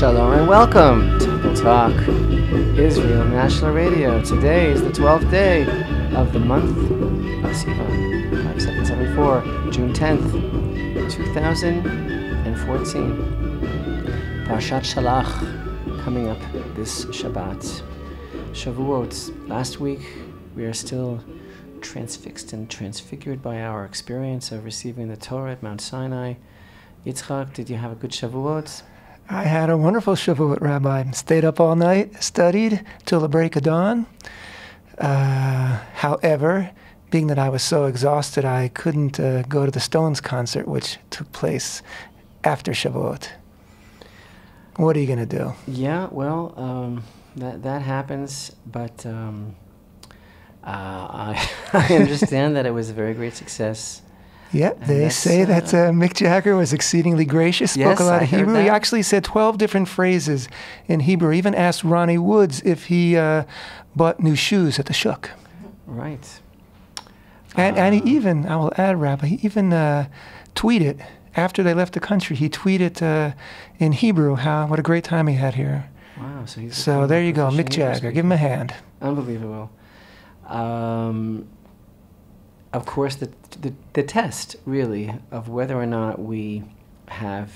Shalom and welcome to We'll Talk Israel National Radio. Today is the 12th day of the month of Sivan, 5774, June 10th, 2014. Parashat Shelach coming up this Shabbat. Shavuot. Last week we are still transfixed and transfigured by our experience of receiving the Torah at Mount Sinai. Yitzchak, did you have a good Shavuot? I had a wonderful Shavuot, Rabbi. Stayed up all night, studied till the break of dawn. However, being that I was so exhausted, I couldn't go to the Stones concert, which took place after Shavuot. What are you going to do? Yeah, well, that happens, but I understand that it was a very great success. Yeah, they say that Mick Jagger was exceedingly gracious, spoke a lot of Hebrew. He actually said 12 different phrases in Hebrew. Even asked Ronnie Woods if he bought new shoes at the Shuk. Right. And he even, I will add, Rabbi, he even tweeted, after they left the country, he tweeted in Hebrew what a great time he had here. Wow. So there you go, Mick Jagger. Give him a hand. Unbelievable. Of course, the test, really, of whether or not we have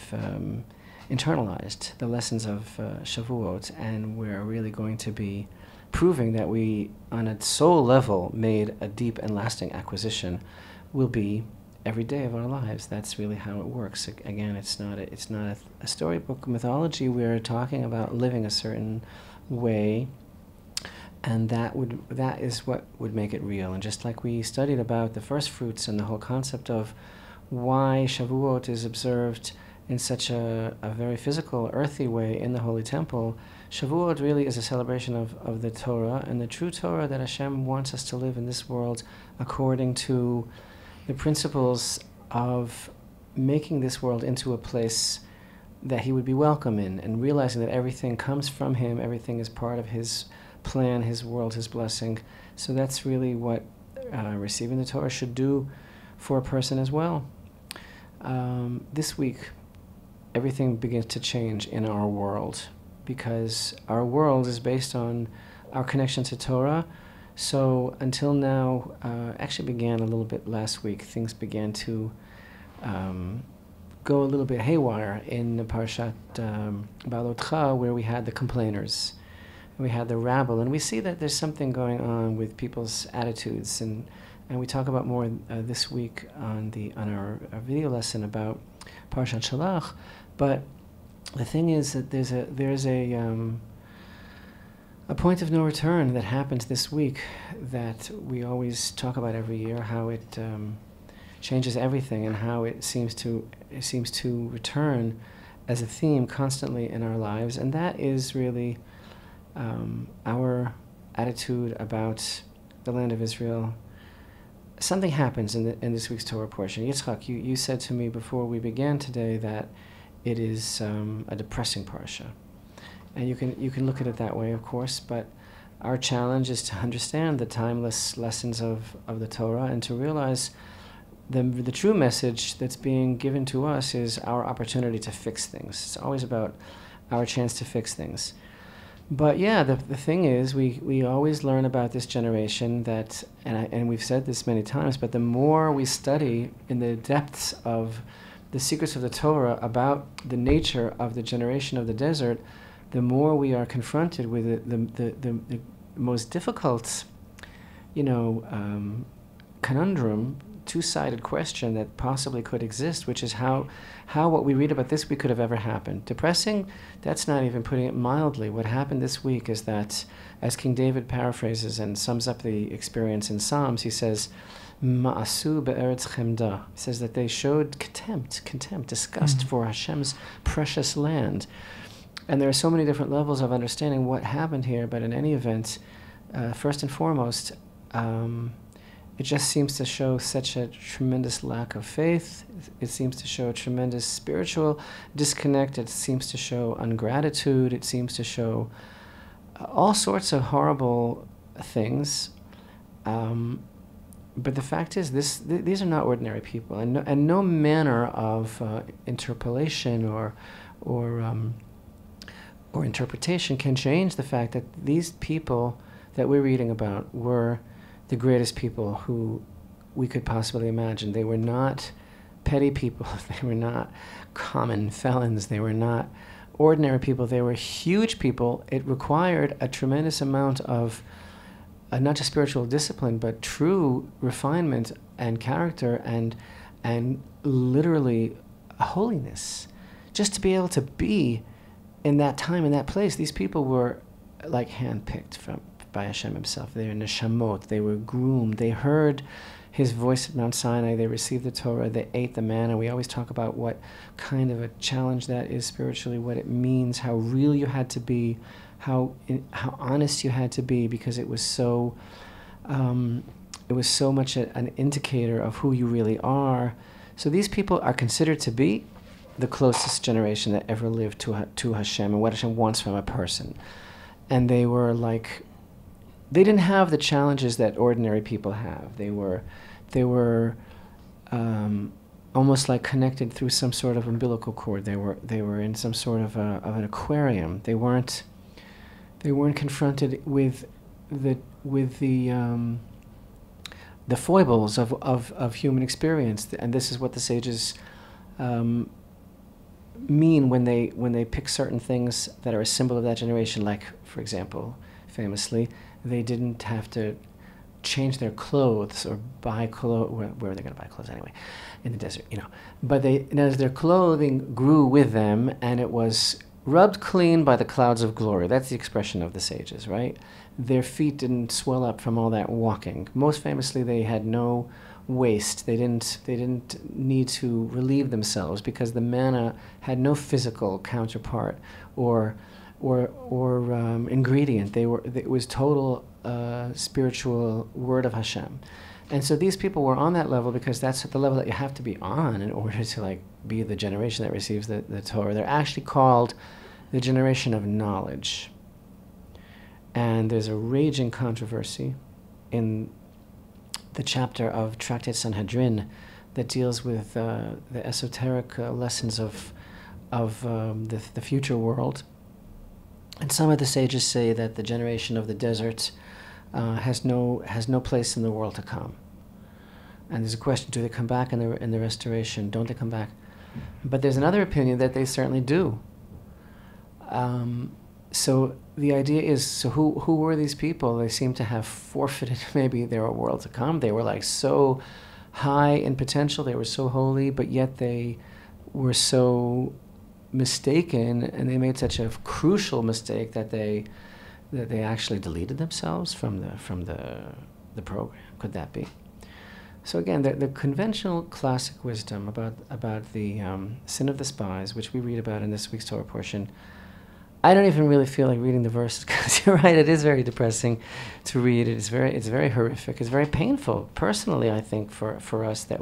internalized the lessons of Shavuot, and we're really going to be proving that we, on a soul level, made a deep and lasting acquisition, will be every day of our lives. That's really how it works. Again, it's not a storybook mythology. We're talking about living a certain way. And that is what would make it real. And just like we studied about the first fruits and the whole concept of why Shavuot is observed in such a very physical, earthy way in the Holy Temple, Shavuot really is a celebration of the Torah, and the true Torah that Hashem wants us to live in this world according to the principles of making this world into a place that He would be welcome in, and realizing that everything comes from Him, everything is part of His plan, His world, His blessing. So that's really what receiving the Torah should do for a person as well. This week, everything begins to change in our world, because our world is based on our connection to Torah. So until now, actually began a little bit last week, things began to go a little bit haywire in the Parashat Balotcha, where we had the complainers. We had the rabble, and we see that there's something going on with people's attitudes, and we talk about more this week on our video lesson about Parashat Shelach. But the thing is that there's a point of no return that happens this week that we always talk about every year, how it changes everything, and how it seems to return as a theme constantly in our lives, and that is really our attitude about the land of Israel. Something happens in this week's Torah portion. Yitzchak, you said to me before we began today that it is a depressing parasha, and you can look at it that way, of course. But our challenge is to understand the timeless lessons of the Torah, and to realize the true message that's being given to us is our opportunity to fix things. It's always about our chance to fix things. But yeah, the thing is, we always learn about this generation that, and we've said this many times, but the more we study in the depths of the secrets of the Torah about the nature of the generation of the desert, the more we are confronted with the most difficult, conundrum, two-sided question that possibly could exist, which is how what we read about this week could have ever happened. Depressing, that's not even putting it mildly. What happened this week is that, as King David paraphrases and sums up the experience in Psalms, he says, Ma'asu be'eretz chemda. He says that they showed contempt, disgust for Hashem's precious land. And there are so many different levels of understanding what happened here, but in any event, first and foremost, it just seems to show such a tremendous lack of faith. It seems to show a tremendous spiritual disconnect. It seems to show ungratitude. It seems to show all sorts of horrible things. But the fact is, these are not ordinary people, and no manner of interpolation or or interpretation can change the fact that these people that we're reading about were the greatest people who we could possibly imagine. They were not petty people. They were not common felons. They were not ordinary people. They were huge people. It required a tremendous amount of not just spiritual discipline, but true refinement and character and literally holiness, just to be able to be in that time, in that place. These people were like handpicked by Hashem himself. They were neshamot. They were groomed. They heard his voice at Mount Sinai. They received the Torah. They ate the manna. We always talk about what kind of a challenge that is spiritually, what it means, how real you had to be, how honest you had to be, because it was so much an indicator of who you really are. So these people are considered to be the closest generation that ever lived to Hashem and what Hashem wants from a person. And they were like, they didn't have the challenges that ordinary people have. They were almost like connected through some sort of umbilical cord. They were in some sort of an aquarium. They weren't confronted with the foibles of human experience. And this is what the sages mean when they pick certain things that are a symbol of that generation. Like, for example, famously, they didn't have to change their clothes or buy clothes. Where are they going to buy clothes anyway? In the desert, But as their clothing grew with them, and it was rubbed clean by the clouds of glory. That's the expression of the sages, right? Their feet didn't swell up from all that walking. Most famously, they had no waste. They didn't need to relieve themselves because the manna had no physical counterpart or ingredient. It was total spiritual word of Hashem. And so these people were on that level because that's the level that you have to be on in order to be the generation that receives the Torah. They're actually called the generation of knowledge. And there's a raging controversy in the chapter of Tractate Sanhedrin that deals with the esoteric lessons of the future world. And some of the sages say that the generation of the desert has no place in the world to come. And there's a question: do they come back in the restoration? Don't they come back? But there's another opinion that they certainly do. So the idea is: so who were these people? They seem to have forfeited maybe their world to come. They were so high in potential. They were so holy, but yet they were so mistaken, and they made such a crucial mistake that they actually deleted themselves from the program. Could that be? So again, the conventional classic wisdom about the sin of the spies, which we read about in this week's Torah portion, I don't even really feel like reading the verses because you're right, it is very depressing to read. It's very horrific. It's very painful personally, I think, for us, that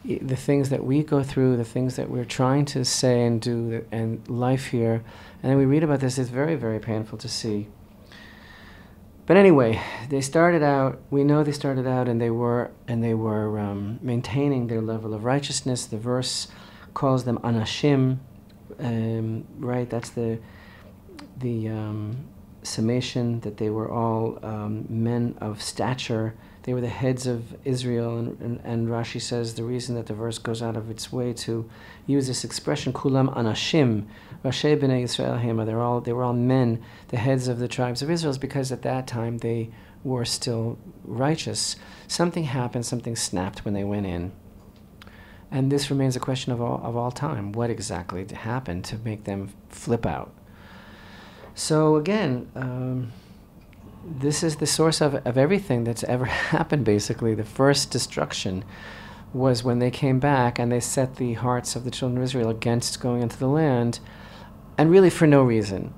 the things that we go through, the things that we're trying to say and do, and life here, and then we read about this. It's very, very painful to see. But anyway, they started out. We know they started out, and they were maintaining their level of righteousness. The verse calls them anashim, right? That's the summation, that they were all men of stature. They were the heads of Israel, and Rashi says the reason that the verse goes out of its way to use this expression, kulam anashim, Rashi b'nei Yisrael hema, they were all men, the heads of the tribes of Israel, is because at that time they were still righteous. Something happened, something snapped when they went in. And this remains a question of all time. What exactly happened to make them flip out? So again, this is the source of everything that's ever happened, basically. The first destruction was when they came back and they set the hearts of the children of Israel against going into the land, and really for no reason.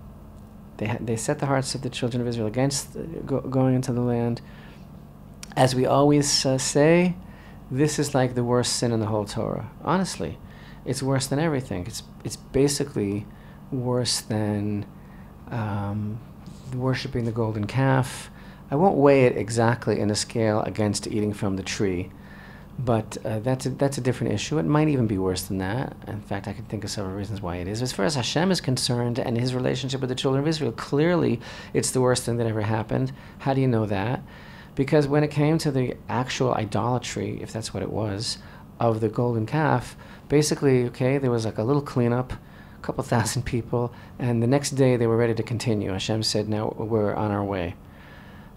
They set the hearts of the children of Israel against going into the land. As we always say, this is like the worst sin in the whole Torah. Honestly, it's worse than everything. It's basically worse than worshipping the golden calf. I won't weigh it exactly in a scale against eating from the tree, But that's a different issue. It might even be worse than that. In fact, I can think of several reasons why it is. As far as Hashem is concerned and his relationship with the children of Israel, clearly it's the worst thing that ever happened. How do you know that? Because when it came to the actual idolatry, if that's what it was, of the golden calf, basically, okay, there was like a little cleanup, a couple thousand people, and the next day they were ready to continue. Hashem said, now we're on our way.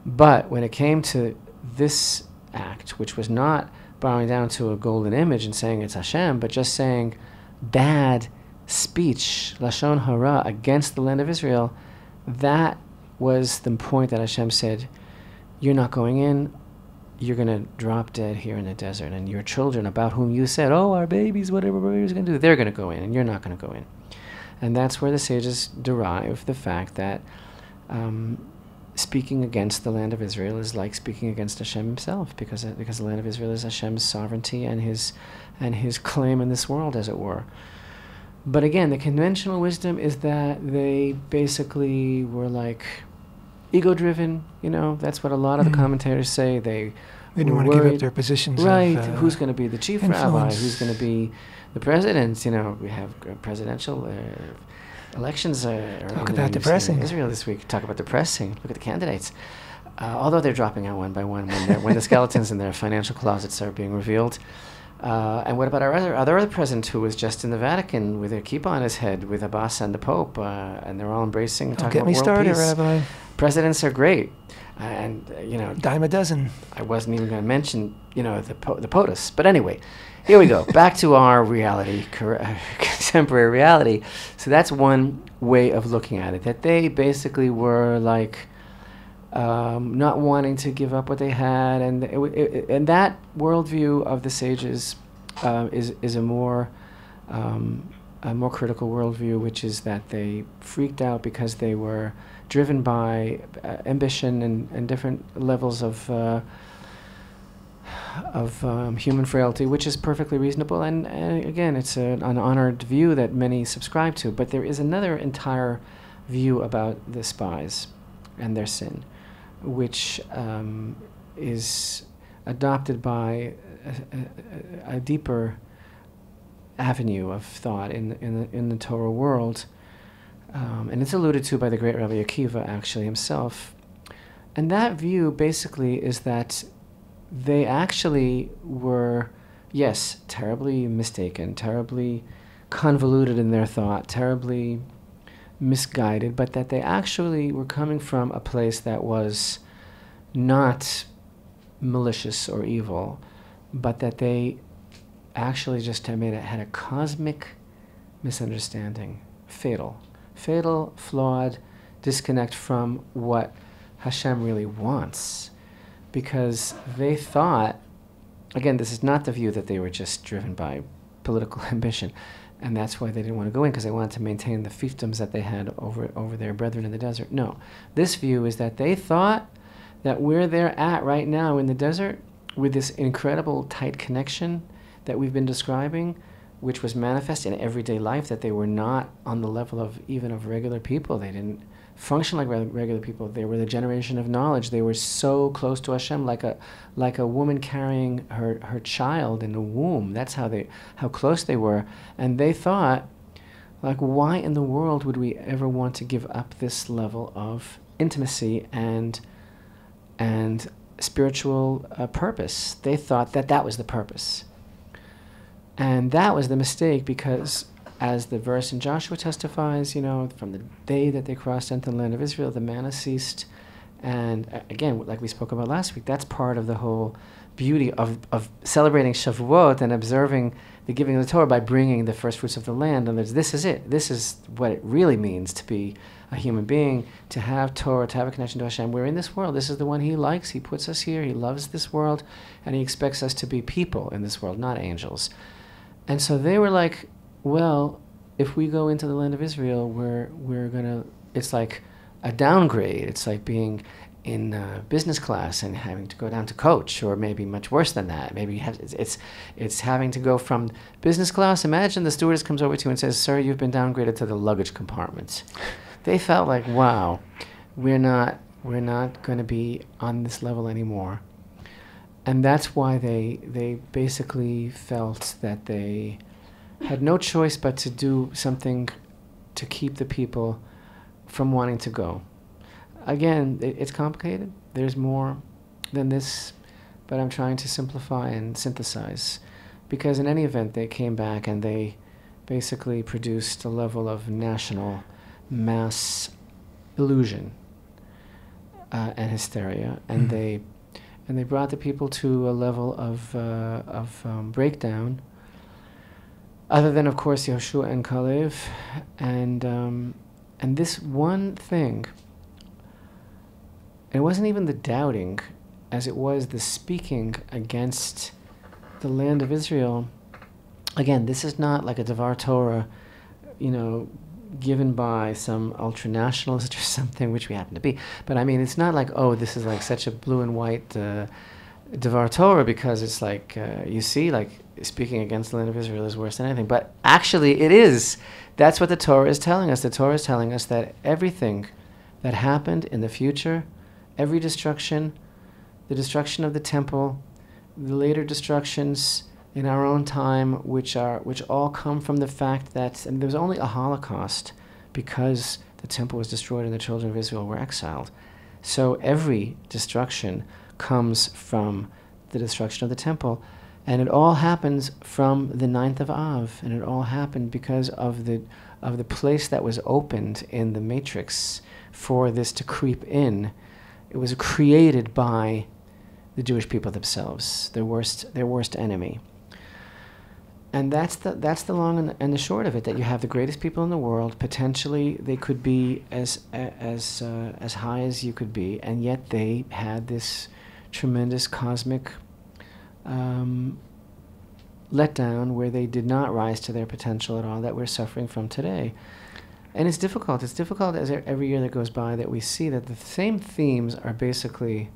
But when it came to this act, which was not bowing down to a golden image and saying it's Hashem, but just saying bad speech, lashon hara, against the land of Israel, that was the point that Hashem said, you're not going in, you're going to drop dead here in the desert, and your children, about whom you said, oh, our babies, whatever babies are going to do, they're going to go in, and you're not going to go in. And that's where the sages derive the fact that speaking against the land of Israel is like speaking against Hashem himself, because the land of Israel is Hashem's sovereignty and his claim in this world, as it were. But again, the conventional wisdom is that they basically were like ego-driven. That's what a lot of the commentators say. They didn't want to give up their positions. Right. Who's going to be the chief rabbi? Who's going to be the president? We have presidential elections talk about depressing. In Israel this week. Talk about depressing. Look at the candidates. Although they're dropping out one by one when the skeletons in their financial closets are being revealed. And what about our other president who was just in the Vatican with a kippah on his head with Abbas and the Pope, and they're all embracing, talking about world peace. Don't get me started, Rabbi. Presidents are great. And, dime a dozen. I wasn't even going to mention, the POTUS. But anyway, here we go. Back to our reality, contemporary reality. So that's one way of looking at it, that they basically were like not wanting to give up what they had. And that worldview of the sages is a more critical worldview, which is that they freaked out because they were driven by ambition and different levels of human frailty, which is perfectly reasonable. And again, it's an honored view that many subscribe to. But there is another entire view about the spies and their sin, which is adopted by a deeper avenue of thought in the Torah world. And it's alluded to by the great Rabbi Akiva, actually, himself. And that view basically is that they actually were, yes, terribly mistaken, terribly convoluted in their thought, terribly misguided, but that they actually were coming from a place that was not malicious or evil, but that they actually just had a cosmic misunderstanding, fatal, flawed disconnect from what Hashem really wants. Because they thought, again, this is not the view that they were just driven by political ambition, and that's why they didn't want to go in, because they wanted to maintain the fiefdoms that they had over their brethren in the desert. No, this view is that they thought that where they're at right now in the desert, with this incredible tight connection that we've been describing, which was manifest in everyday life, that they were not on the level of even of regular people. They didn't function like regular people. They were the generation of knowledge. They were so close to Hashem, like a woman carrying her child in the womb. That's how close they were. And they thought, like, why in the world would we ever want to give up this level of intimacy and spiritual purpose? They thought that was the purpose. And that was the mistake, because as the verse in Joshua testifies, from the day that they crossed into the land of Israel, the manna ceased. And again, like we spoke about last week, that's part of the whole beauty of celebrating Shavuot and observing the giving of the Torah by bringing the first fruits of the land. And this is it. This is what it really means to be a human being, to have Torah, to have a connection to Hashem. We're in this world. This is the one He likes. He puts us here. He loves this world. And He expects us to be people in this world, not angels. And so they were like, well, if we go into the land of Israel, we're gonna. It's like a downgrade. It's like being in business class and having to go down to coach, or maybe much worse than that. Maybe it's having to go from business class. Imagine the stewardess comes over to you and says, "Sir, you've been downgraded to the luggage compartment." They felt like, wow, we're not going to be on this level anymore. And that's why they basically felt that they had no choice but to do something to keep the people from wanting to go. Again, it's complicated. There's more than this, but I'm trying to simplify and synthesize. Because in any event, they came back and they basically produced a level of national mass illusion and hysteria, and they brought the people to a level of breakdown. Other than, of course, Yehoshua and Kalev, and this one thing. It wasn't even the doubting, as it was the speaking against the land of Israel. Again, this is not like a Devar Torah, given by some ultranationalist or something, which we happen to be. But I mean, it's not like, oh, this is like such a blue and white Devar Torah, because it's like, you see, like, speaking against the land of Israel is worse than anything. But actually, it is. That's what the Torah is telling us. The Torah is telling us that everything that happened in the future, every destruction, the destruction of the temple, the later destructions in our own time, which all come from the fact that there was only a Holocaust because the temple was destroyed and the children of Israel were exiled. So every destruction comes from the destruction of the temple, and it all happens from the 9th of Av, and it all happened because of the place that was opened in the matrix for this to creep in. It was created by the Jewish people themselves, their worst enemy. And that's the long and the short of it. That you have the greatest people in the world. Potentially, they could be as high as you could be, and yet they had this tremendous cosmic letdown where they did not rise to their potential at all. That we're suffering from today. And it's difficult. It's difficult as every year that goes by that we see that the same themes are basically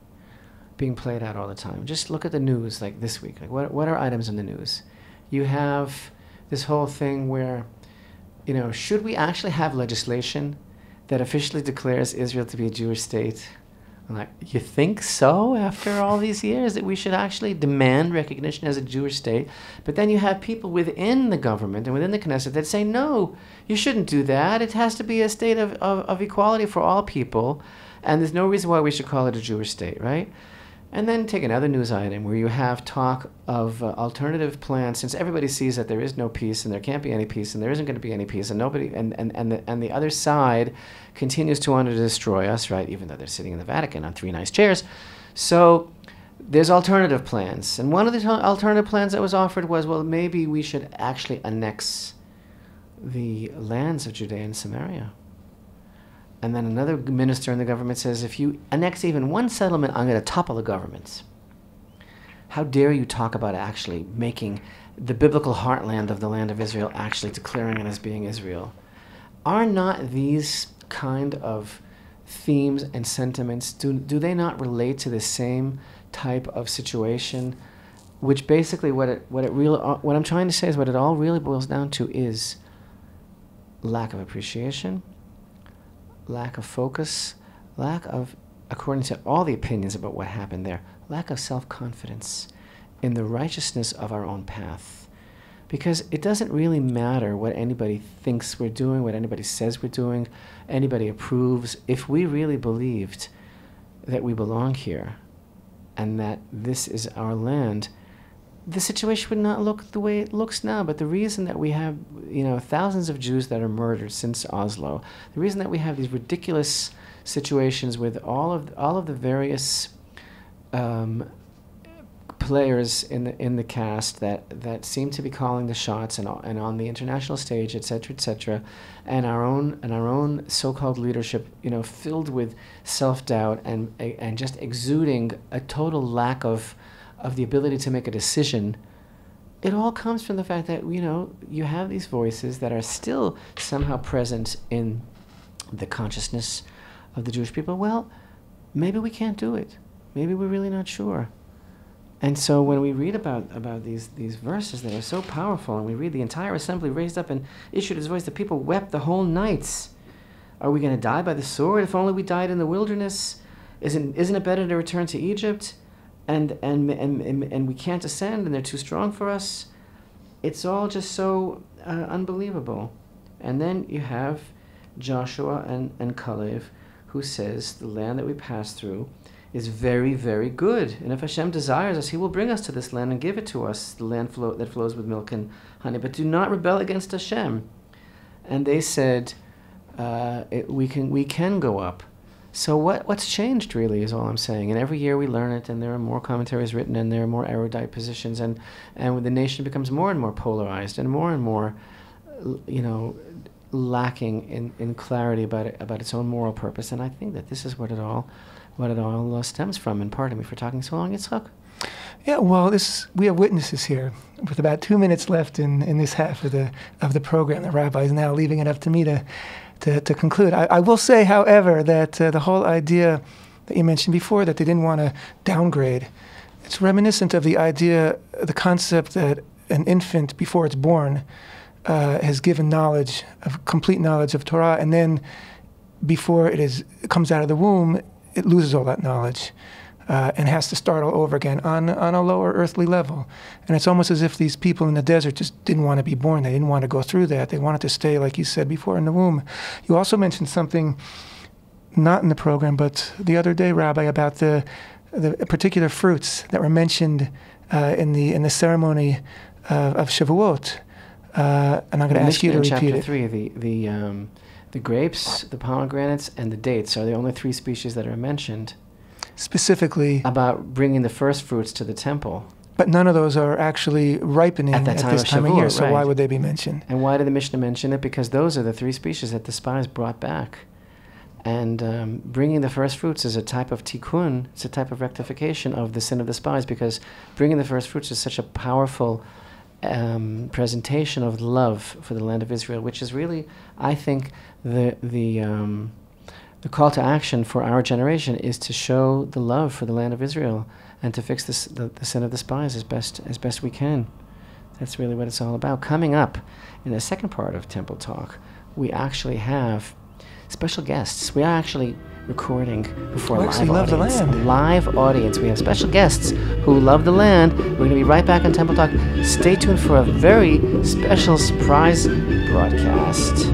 being played out all the time. Just look at the news, like this week. Like what are items in the news? You have this whole thing where, should we actually have legislation that officially declares Israel to be a Jewish state? I'm like, you think so after all these years that we should actually demand recognition as a Jewish state? But then you have people within the government and within the Knesset that say, no, you shouldn't do that. It has to be a state of equality for all people, and there's no reason why we should call it a Jewish state, right? And then take another news item where you have talk of alternative plans, since everybody sees that there is no peace and there can't be any peace and there isn't going to be any peace, and nobody and the other side continues to want to destroy us, right? Even though they're sitting in the Vatican on 3 nice chairs. So there's alternative plans, and one of the alternative plans that was offered was, well, maybe we should actually annex the lands of Judea and Samaria. And then another minister in the government says, if you annex even one settlement, I'm going to topple the government. How dare you talk about actually making the biblical heartland of the land of Israel, actually declaring it as being Israel? Are not these kind of themes and sentiments, do they not relate to the same type of situation? Which basically what I'm trying to say is what it all really boils down to is lack of appreciation, lack of focus, lack of, according to all the opinions about what happened there, lack of self-confidence in the righteousness of our own path. Because it doesn't really matter what anybody thinks we're doing, what anybody says we're doing, anybody approves. If we really believed that we belong here and that this is our land, the situation would not look the way it looks now. But the reason that we have, thousands of Jews that are murdered since Oslo, the reason that we have these ridiculous situations with all of the various players in the cast that seem to be calling the shots and on the international stage, etc., and our own so-called leadership, filled with self-doubt and just exuding a total lack of the ability to make a decision. It all comes from the fact that, you have these voices that are still somehow present in the consciousness of the Jewish people. Well, maybe we can't do it. Maybe we're really not sure. And so when we read about these verses that are so powerful, and we read the entire assembly raised up and issued his voice, the people wept the whole nights. Are we going to die by the sword? If only we died in the wilderness. Isn't it better to return to Egypt? and we can't ascend, and they're too strong for us. It's all just so unbelievable. And then you have Joshua and Caleb, who says the land that we pass through is very, very good. And if Hashem desires us, he will bring us to this land and give it to us, the land that flows with milk and honey. But do not rebel against Hashem. And they said, we can go up. So what's changed really is all I'm saying. And every year we learn it, and there are more commentaries written, and there are more erudite positions, and the nation becomes more and more polarized and more, lacking in clarity about its own moral purpose. And I think that this is what it all stems from. And pardon me for talking so long, Yitzchak. Yeah, well, we have witnesses here. With about 2 minutes left in this half of the program, the rabbi is now leaving it up to me to conclude. I will say, however, that the whole idea that you mentioned before, that they didn't want to downgrade, it's reminiscent of the idea, the concept that an infant, before it's born, has given complete knowledge of Torah, and then before it comes out of the womb, it loses all that knowledge and has to start all over again on a lower earthly level. And it's almost as if these people in the desert just didn't want to be born. They didn't want to go through that. They wanted to stay, like you said before, in the womb. You also mentioned something, not in the program, but the other day, Rabbi, about the particular fruits that were mentioned in the ceremony of Shavuot. And I'm going to ask you to repeat it. Chapter 3, the grapes, the pomegranates, and the dates are the only 3 species that are mentioned. Specifically about bringing the first fruits to the temple. But none of those are actually ripening at this time of year, so right. Why would they be mentioned? And why did the Mishnah mention it? Because those are the 3 species that the spies brought back. And bringing the first fruits is a type of tikkun, it's a type of rectification of the sin of the spies, because bringing the first fruits is such a powerful presentation of love for the land of Israel, which is really, I think, the call to action for our generation is to show the love for the land of Israel and to fix the sin of the spies as best we can. That's really what it's all about. Coming up in the second part of Temple Talk, we actually have special guests. We are actually recording before a live audience. We have special guests who love the land. We're going to be right back on Temple Talk. Stay tuned for a very special surprise broadcast.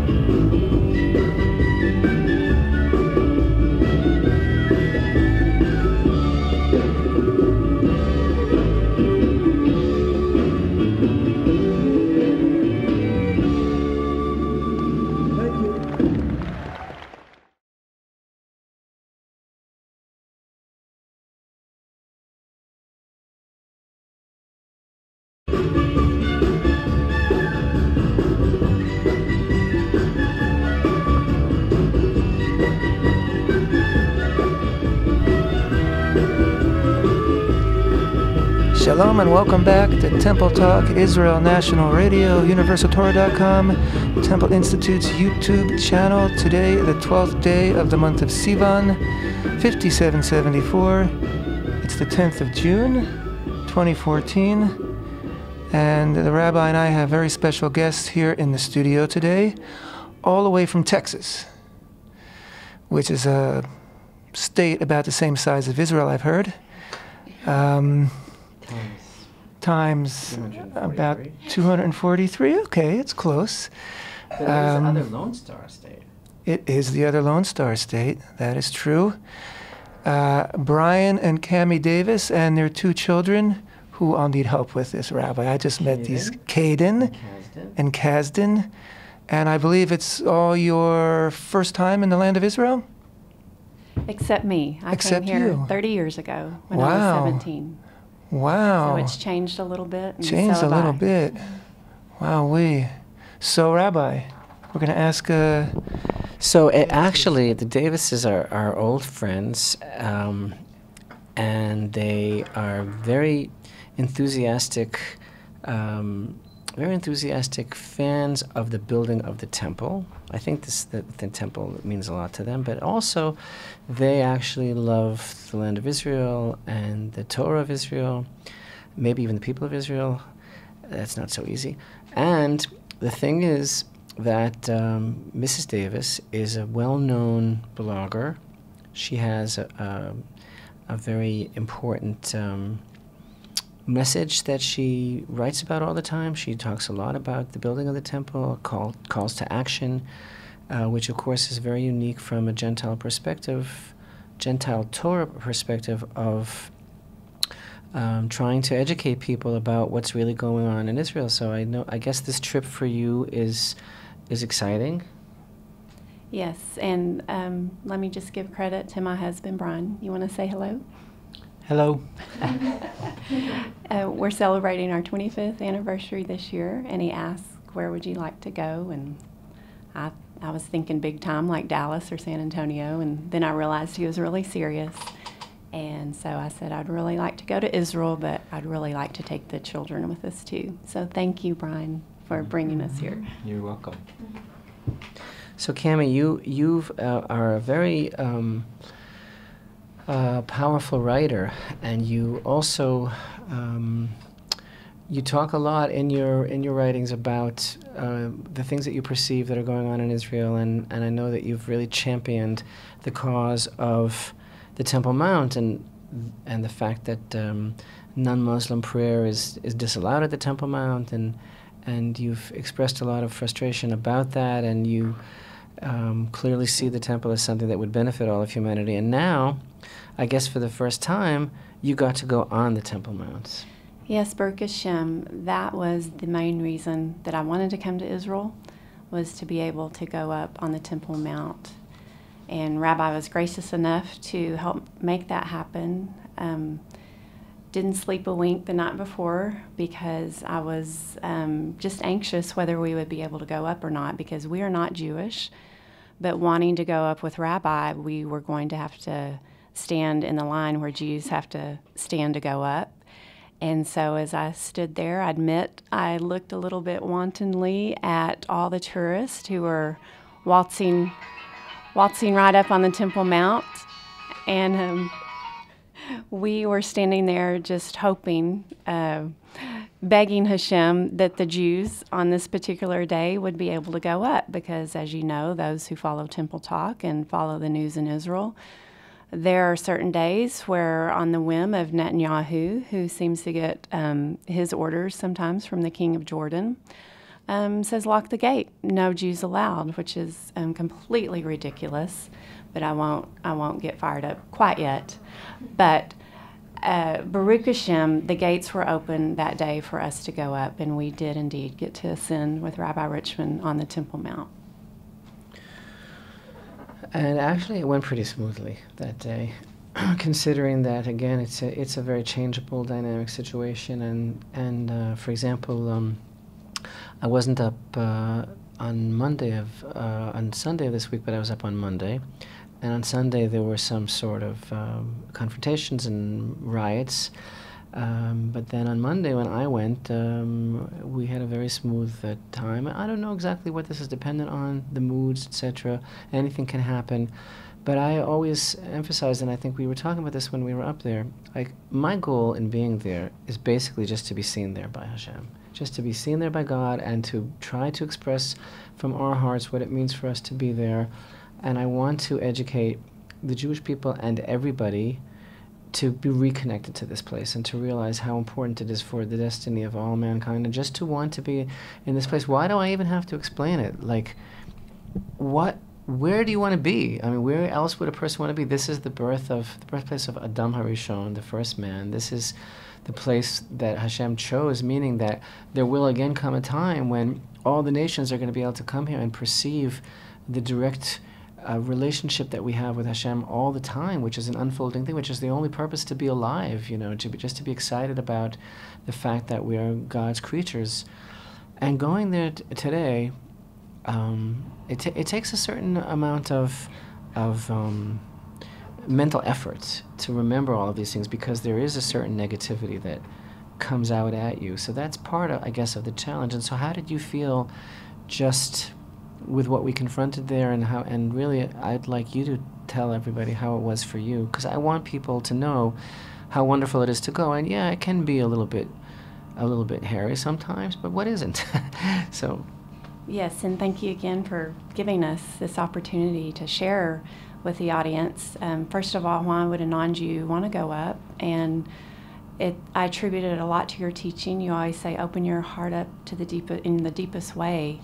Shalom and welcome back to Temple Talk, Israel National Radio, UniversalTorah.com, Temple Institute's YouTube channel. Today, the 12th day of the month of Sivan, 5774. It's the 10th of June, 2014. And the Rabbi and I have very special guests here in the studio today, all the way from Texas, which is a state about the same size as Israel, I've heard. Times about 243. Okay, it's close. But it is the other Lone Star State. It is the other Lone Star State. That is true. Brian and Cammie Davis and their 2 children, who I'll need help with this, Rabbi. I just met these, Caden and Kazdan. And I believe it's all your first time in the land of Israel? Except me. I came here 30 years ago when I was 17. Wow. So it's changed a little bit. Changed a little bit. Wow-wee. So, Rabbi, we're going to ask... So, actually, the Davises are old friends, and they are very enthusiastic fans of the building of the temple. I think the temple means a lot to them, but also they actually love the land of Israel and the Torah of Israel, maybe even the people of Israel. That's not so easy. And the thing is that Mrs. Davis is a well-known blogger. She has very important message that she writes about all the time. She talks a lot about the building of the temple, calls to action, which of course is very unique from a Gentile perspective, Gentile Torah perspective of trying to educate people about what's really going on in Israel. So I guess this trip for you is exciting. Yes, and let me just give credit to my husband, Brian. You want to say hello? Hello. We're celebrating our 25th anniversary this year, and he asked, where would you like to go? And I was thinking big time, like Dallas or San Antonio, and then I realized he was really serious. And so I said, I'd really like to go to Israel, but I'd really like to take the children with us too. So thank you, Brian, for bringing us here. You're welcome. So Cammie, you are a very powerful writer, and you also you talk a lot in your writings about the things that you perceive that are going on in Israel, and I know that you've really championed the cause of the Temple Mount and the fact that non-Muslim prayer is disallowed at the Temple Mount, and you've expressed a lot of frustration about that, and you clearly see the temple as something that would benefit all of humanity. And now, I guess for the first time, you got to go on the Temple Mount. Yes, Baruch Hashem, that was the main reason that I wanted to come to Israel, was to be able to go up on the Temple Mount. And Rabbi was gracious enough to help make that happen. Didn't sleep a wink the night before because I was just anxious whether we would be able to go up or not, because we are not Jewish. But wanting to go up with Rabbi, we were going to have to stand in the line where Jews have to stand to go up. And so as I stood there, I admit I looked a little bit wantonly at all the tourists who were waltzing right up on the Temple Mount. And we were standing there just hoping, begging Hashem that the Jews on this particular day would be able to go up, because as you know, those who follow Temple Talk and follow the news in Israel, there are certain days where on the whim of Netanyahu, who seems to get his orders sometimes from the king of Jordan, says lock the gate, no Jews allowed, which is completely ridiculous, but I won't get fired up quite yet. But Baruch Hashem, the gates were open that day for us to go up, and we did indeed get to ascend with Rabbi Richman on the Temple Mount. And actually, it went pretty smoothly that day, considering that, again, it's a very changeable, dynamic situation. And for example, I wasn't up on Sunday of this week, but I was up on Monday. And on Sunday, there were some sort of confrontations and riots. But then on Monday, when I went, we had a very smooth time. I don't know exactly what this is dependent on, the moods, etc. Anything can happen. But I always emphasize, and I think we were talking about this when we were up there, like, my goal in being there is basically just to be seen there by Hashem. Just to be seen there by God, and to try to express from our hearts what it means for us to be there. And I want to educate the Jewish people and everybody to be reconnected to this place and to realize how important it is for the destiny of all mankind, and just to want to be in this place. Why do I even have to explain it? Like, where do you want to be? I mean, where else would a person want to be? This is the birthplace of Adam Harishon, the first man. This is the place that Hashem chose, meaning that there will again come a time when all the nations are going to be able to come here and perceive the direct relationship that we have with Hashem all the time, which is an unfolding thing, which is the only purpose to be alive, just to be excited about the fact that we are God's creatures. And going there today, it takes a certain amount of mental effort to remember all of these things, because there is a certain negativity that comes out at you. So that's part of, I guess, of the challenge. And so how did you feel just with what we confronted there, and really I'd like you to tell everybody how it was for you, because I want people to know how wonderful it is to go. And yeah, it can be a little bit hairy sometimes, but what isn't? So yes, and thank you again for giving us this opportunity to share with the audience. First of all, why would a non-Jew want to go up? And I attributed it a lot to your teaching. You always say, open your heart up to in the deepest way.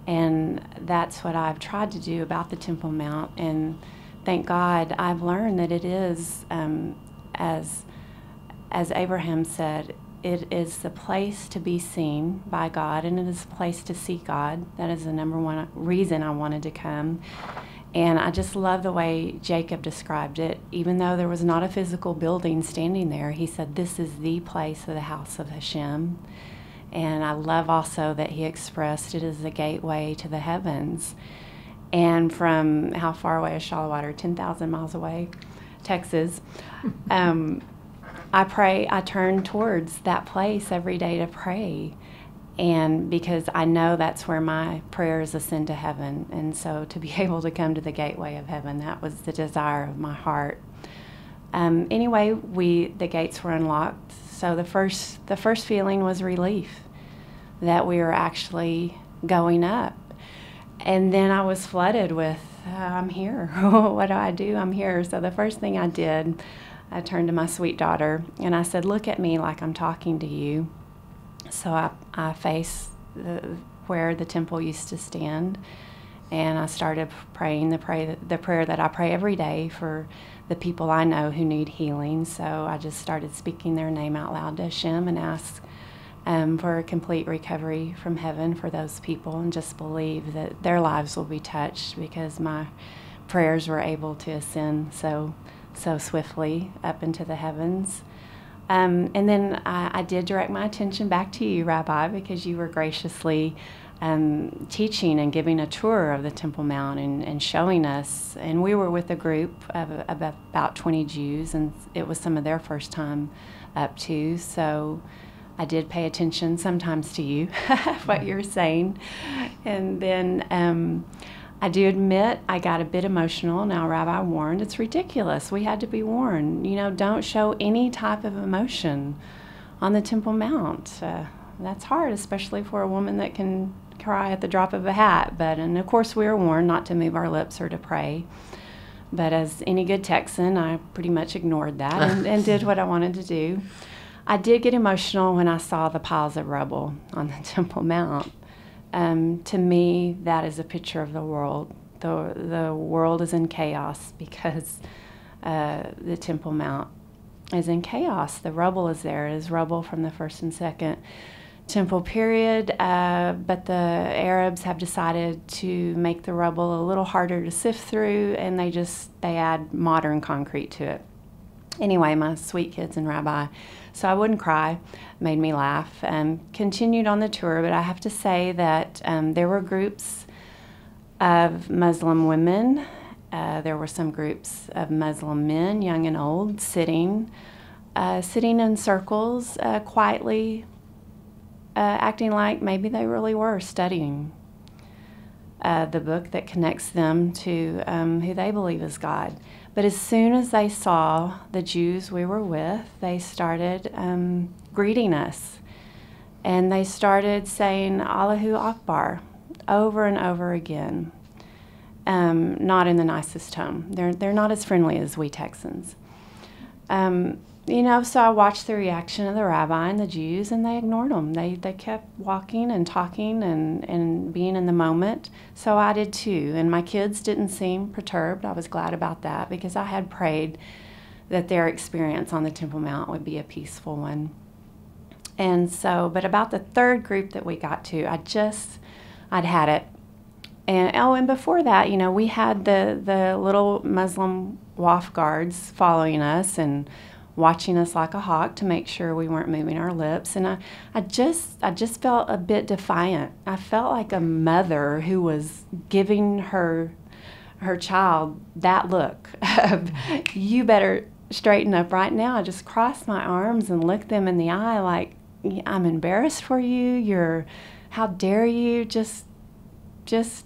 And that's what I've tried to do about the Temple Mount. And thank God I've learned that it is, as Abraham said, it is the place to be seen by God, and it is a place to see God. That is the number one reason I wanted to come. And I just love the way Jacob described it. Even though there was not a physical building standing there, he said, this is the place of the house of Hashem. And I love also that he expressed it as the gateway to the heavens. And from how far away is Shavuot? 10,000 miles away, Texas. I turn towards that place every day to pray. And because I know that's where my prayers ascend to heaven. And so to be able to come to the gateway of heaven, that was the desire of my heart. Anyway, the gates were unlocked. So the first feeling was relief that we were actually going up. And then I was flooded with, I'm here. What do I do? I'm here. So the first thing I did, I turned to my sweet daughter and I said, look at me like I'm talking to you. So I faced where the temple used to stand, and I started praying the prayer that I pray every day for the people I know who need healing. So I just started speaking their name out loud to Hashem and asked for a complete recovery from heaven for those people, and just believe that their lives will be touched because my prayers were able to ascend so swiftly up into the heavens. And then I did direct my attention back to you, Rabbi, because you were graciously teaching and giving a tour of the Temple Mount and showing us. And we were with a group of about 20 Jews, and it was some of their first time up too. So I did pay attention sometimes to you, what you were saying. And then I do admit I got a bit emotional. Now, Rabbi warned, it's ridiculous. We had to be warned. Don't show any type of emotion on the Temple Mount. That's hard, especially for a woman that can cry at the drop of a hat. And of course, we were warned not to move our lips or to pray. But as any good Texan, I pretty much ignored that and did what I wanted to do. I did get emotional when I saw the piles of rubble on the Temple Mount. To me, that is a picture of the world. The world is in chaos because the Temple Mount is in chaos. The rubble is there. It is rubble from the first and second temple period, but the Arabs have decided to make the rubble a little harder to sift through, and they add modern concrete to it. Anyway, my sweet kids and Rabbi, so I wouldn't cry, made me laugh, continued on the tour. But I have to say that there were groups of Muslim women. There were some groups of Muslim men, young and old, sitting in circles, quietly, acting like maybe they really were studying the book that connects them to who they believe is God. But as soon as they saw the Jews we were with, they started greeting us. And they started saying, Allahu Akbar, over and over again. Not in the nicest tone. They're not as friendly as we Texans. So I watched the reaction of the rabbi and the Jews, and they ignored them. They kept walking and talking and being in the moment. So I did too. And my kids didn't seem perturbed. I was glad about that because I had prayed that their experience on the Temple Mount would be a peaceful one. And so, but about the third group that we got to, I'd had it. And before that, we had the little Muslim waf guards following us and watching us like a hawk to make sure we weren't moving our lips. And I just felt a bit defiant. I felt like a mother who was giving her child that look of, you better straighten up right now. I just crossed my arms and looked them in the eye like, I'm embarrassed for you. How dare you? Just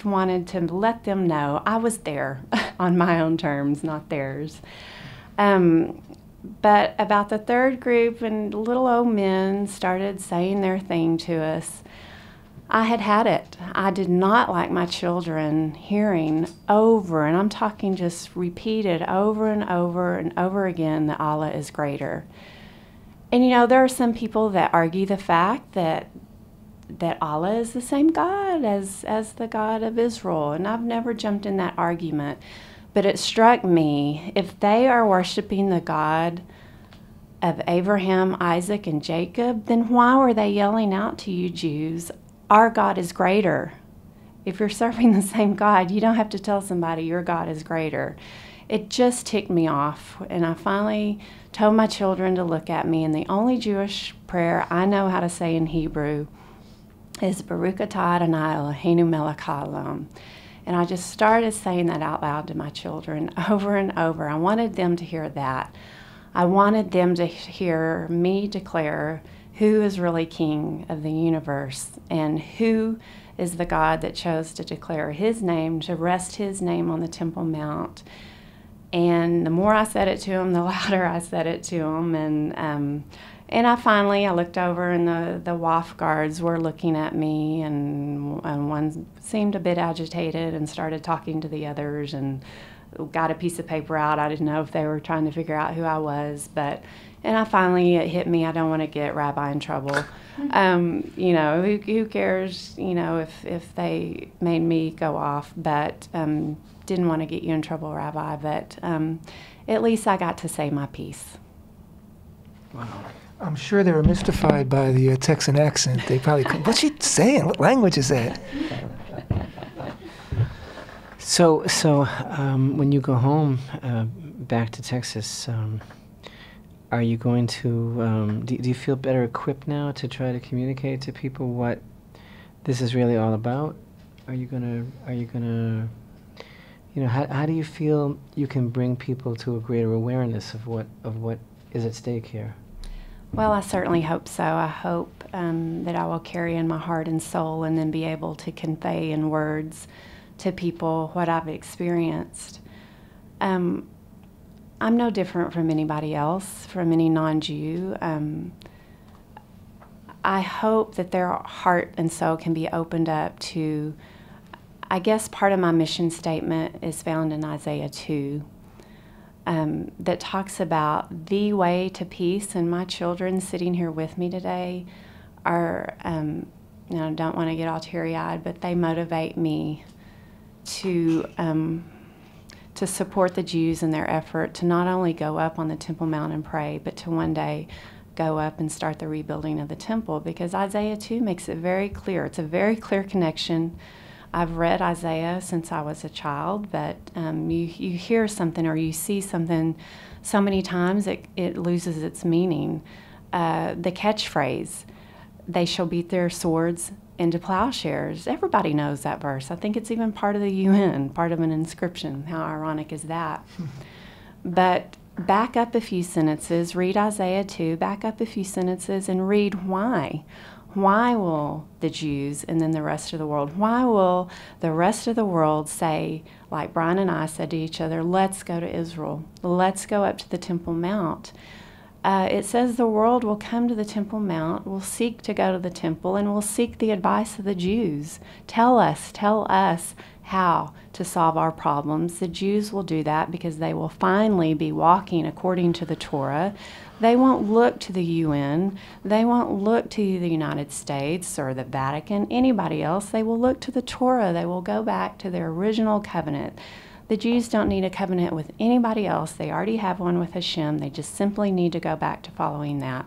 wanted to let them know I was there on my own terms, not theirs. But about the third group, and little old men started saying their thing to us, I had it. I did not like my children hearing over, and I'm talking just repeated over and over and over again, that Allah is greater. And there are some people that argue the fact that Allah is the same God as the God of Israel, and I've never jumped in that argument. But it struck me, if they are worshiping the God of Abraham, Isaac, and Jacob, then why were they yelling out to you Jews, our God is greater? If you're serving the same God, you don't have to tell somebody your God is greater. It just ticked me off, and I finally told my children to look at me, and the only Jewish prayer I know how to say in Hebrew is Baruch atah Adonai Eloheinu melech haolam. And I just started saying that out loud to my children over and over. I wanted them to hear that. I wanted them to hear me declare who is really king of the universe and who is the God that chose to declare his name, to rest his name on the Temple Mount. And the more I said it to them, the louder I said it to them. And I looked over, and the WAF guards were looking at me, and one seemed a bit agitated and started talking to the others and got a piece of paper out. I didn't know if they were trying to figure out who I was, and it hit me, I don't want to get Rabbi in trouble. Who cares, if they made me go off, but didn't want to get you in trouble, Rabbi, but at least I got to say my piece. Wow. I'm sure they were mystified by the Texan accent. They probably, what's she saying? What language is that? So when you go home back to Texas, are you going to? Do you feel better equipped now to try to communicate to people what this is really all about? Are you gonna? How do you feel you can bring people to a greater awareness of what is at stake here? Well, I certainly hope so. I hope that I will carry in my heart and soul, and then be able to convey in words to people what I've experienced. I'm no different from anybody else, from any non-Jew. I hope that their heart and soul can be opened up to, I guess part of my mission statement is found in Isaiah 2. That talks about the way to peace, and my children sitting here with me today are, don't want to get all teary-eyed, but they motivate me to support the Jews in their effort to not only go up on the Temple Mount and pray, but to one day go up and start the rebuilding of the temple, because Isaiah 2 makes it very clear. It's a very clear connection. I've read Isaiah since I was a child, but you hear something or you see something so many times it loses its meaning. The catchphrase, they shall beat their swords into plowshares. Everybody knows that verse. I think it's even part of the UN, part of an inscription. How ironic is that? But back up a few sentences, read Isaiah 2, back up a few sentences and read why. Why will the Jews and then the rest of the world, why will the rest of the world say, like Brian and I said to each other, let's go to Israel, let's go up to the Temple Mount. It says the world will come to the Temple Mount, will seek to go to the temple, and will seek the advice of the Jews. Tell us how to solve our problems. The Jews will do that because they will finally be walking according to the Torah. They won't look to the UN. They won't look to the United States or the Vatican, anybody else. They will look to the Torah. They will go back to their original covenant. The Jews don't need a covenant with anybody else. They already have one with Hashem. They just simply need to go back to following that.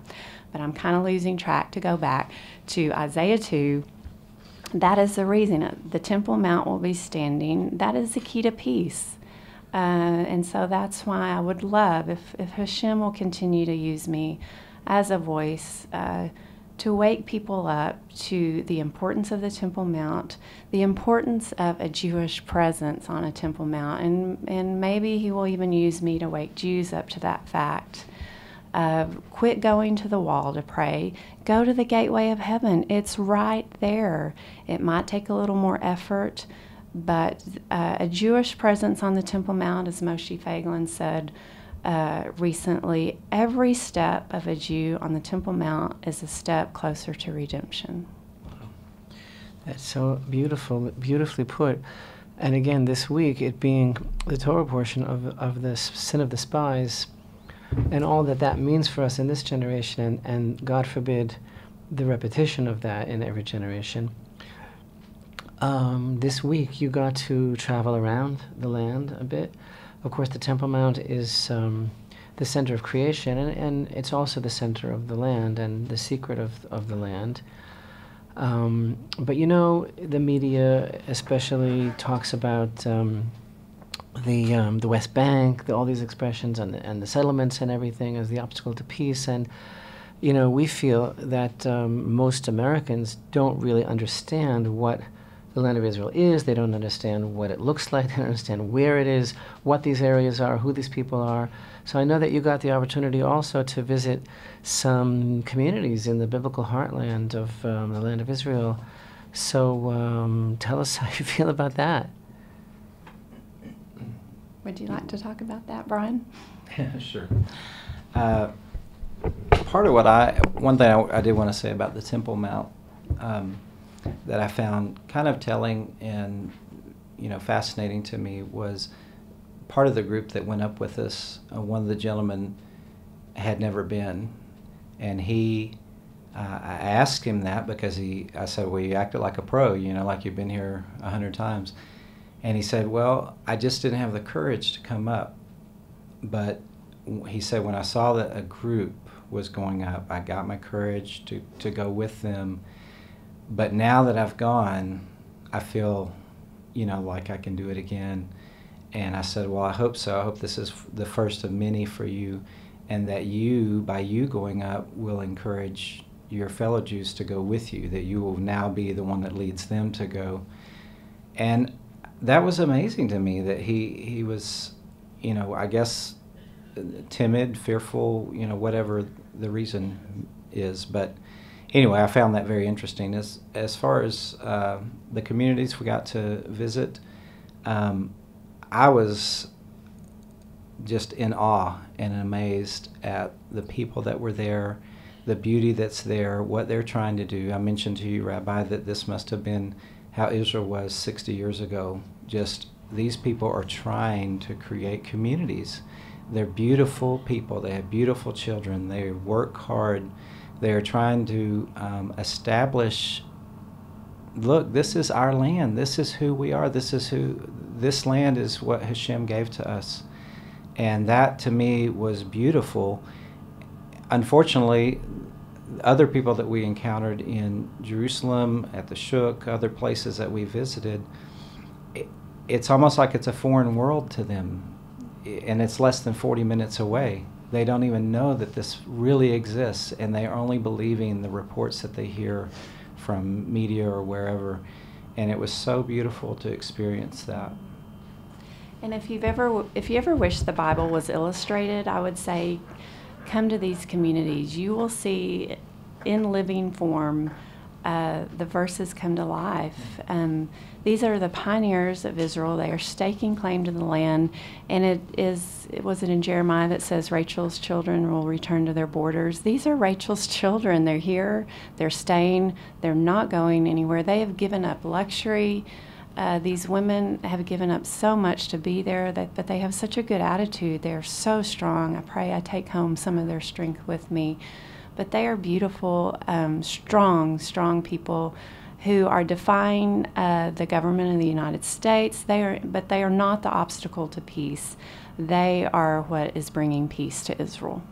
But I'm kind of losing track to go back to Isaiah 2. That is the reason the Temple Mount will be standing. That is the key to peace. And so that's why I would love if Hashem will continue to use me as a voice to wake people up to the importance of the Temple Mount, the importance of a Jewish presence on a Temple Mount, and maybe he will even use me to wake Jews up to that fact. Quit going to the wall to pray. Go to the gateway of heaven. It's right there. It might take a little more effort, but a Jewish presence on the Temple Mount, as Moshe Feiglin said recently, every step of a Jew on the Temple Mount is a step closer to redemption. That's so beautifully put. And again, this week, it being the Torah portion of the sin of the spies, and all that means for us in this generation, and God forbid, the repetition of that in every generation. This week, you got to travel around the land a bit. Of course, the Temple Mount is the center of creation, and it's also the center of the land and the secret of the land. But you know, the media especially talks about the West Bank, all these expressions, and the settlements and everything as the obstacle to peace. And you know, we feel that most Americans don't really understand what the land of Israel is. They don't understand what it looks like. They don't understand where it is, what these areas are, who these people are. So I know that you got the opportunity also to visit some communities in the biblical heartland of the land of Israel. So tell us how you feel about that. Would you like to talk about that, Brian? Yeah, sure. Part of one thing I did want to say about the Temple Mount that I found kind of telling and, you know, fascinating to me was part of the group that went up with us. One of the gentlemen had never been, and I asked him that because I said, well, you acted like a pro, you know, like you've been here 100 times. And he said, well, I just didn't have the courage to come up. But he said, when I saw that a group was going up, I got my courage to go with them. But now that I've gone, I feel, you know, like I can do it again. And I said, well, I hope so. I hope this is the first of many for you, and that you, by you going up, will encourage your fellow Jews to go with you, that you will now be the one that leads them to go. And that was amazing to me, that he was, you know, I guess timid, fearful, you know, whatever the reason is. But anyway, I found that very interesting. As far as the communities we got to visit, I was just in awe and amazed at the people that were there, the beauty that's there, what they're trying to do. I mentioned to you, Rabbi, that this must have been how Israel was 60 years ago. Just these people are trying to create communities. They're beautiful people. They have beautiful children. They work hard. They're trying to establish, look, this is our land. This is who we are. This land is what Hashem gave to us. And that, to me, was beautiful. Unfortunately, other people that we encountered in Jerusalem, at the Shuk, other places that we visited, it's almost like it's a foreign world to them. And it's less than 40 minutes away. They don't even know that this really exists, and they are only believing the reports that they hear from media or wherever. And it was so beautiful to experience that. And if you ever wish the Bible was illustrated, I would say come to these communities. You will see in living form the verses come to life. These are the pioneers of Israel. They are staking claim to the land, and it wasn't in Jeremiah that says Rachel's children will return to their borders. These are Rachel's children. They're here. They're staying. They're not going anywhere. They have given up luxury. These women have given up so much to be there, but they have such a good attitude. They're so strong. I pray I take home some of their strength with me. But they are beautiful, strong people who are defying the government of the United States. But they are not the obstacle to peace. They are what is bringing peace to Israel.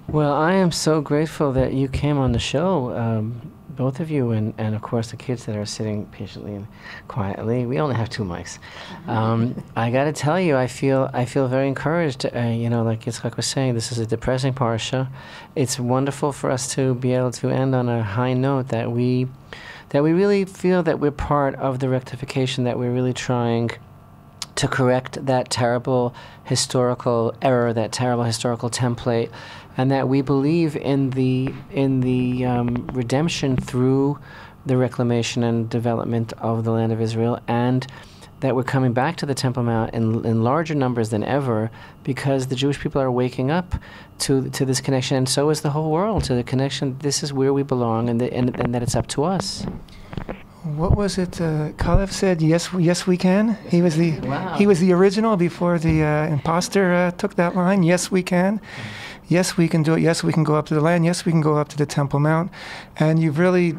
Well, I am so grateful that you came on the show, both of you, and of course the kids that are sitting patiently and quietly. We only have 2 mics. I got to tell you, I feel very encouraged. You know, like Yitzchak was saying, this is a depressing parsha. It's wonderful for us to be able to end on a high note, that we really feel that we're part of the rectification, that we're really trying to correct that terrible historical error, that terrible historical template, and that we believe in the redemption through the reclamation and development of the land of Israel, and that we're coming back to the Temple Mount in larger numbers than ever, because the Jewish people are waking up to this connection, and so is the whole world, to the connection. This is where we belong, and that it's up to us. What was it? Kalev said, "Yes, we can." He was the original before the imposter took that line. Yes, we can. Yes, we can do it. Yes, we can go up to the land. Yes, we can go up to the Temple Mount. And you've really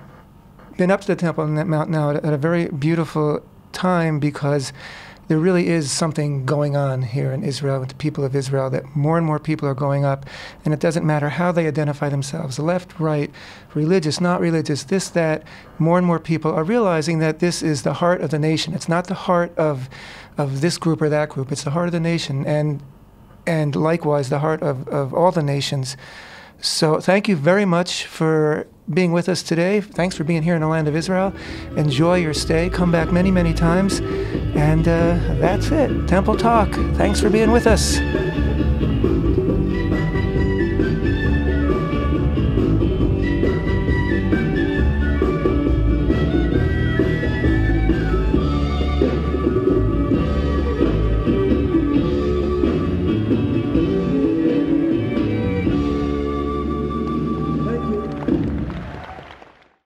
been up to the Temple Mount now at a very beautiful time, because there really is something going on here in Israel with the people of Israel, that more and more people are going up, and it doesn't matter how they identify themselves, left, right, religious, not religious, this, that, more and more people are realizing that this is the heart of the nation. It's not the heart of this group or that group, it's the heart of the nation, and likewise the heart of all the nations. So thank you very much for being with us today. Thanks for being here in the land of Israel. Enjoy your stay. Come back many, many times. And that's it. Temple Talk. Thanks for being with us.